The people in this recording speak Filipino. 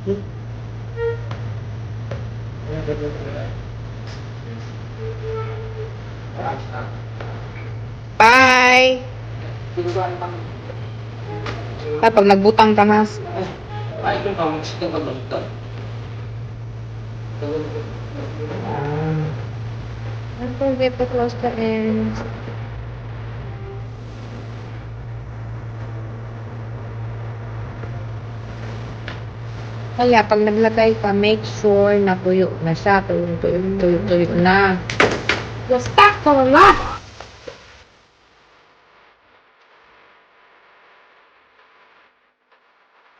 Bye! Pag nagbutang ka, mas. Ay, kung kamusta ka magbutang. Don't forget to close the ends. Kaya pag naglagay ka, make sure na tuyo na siya. Tuyo na. Just stuck to the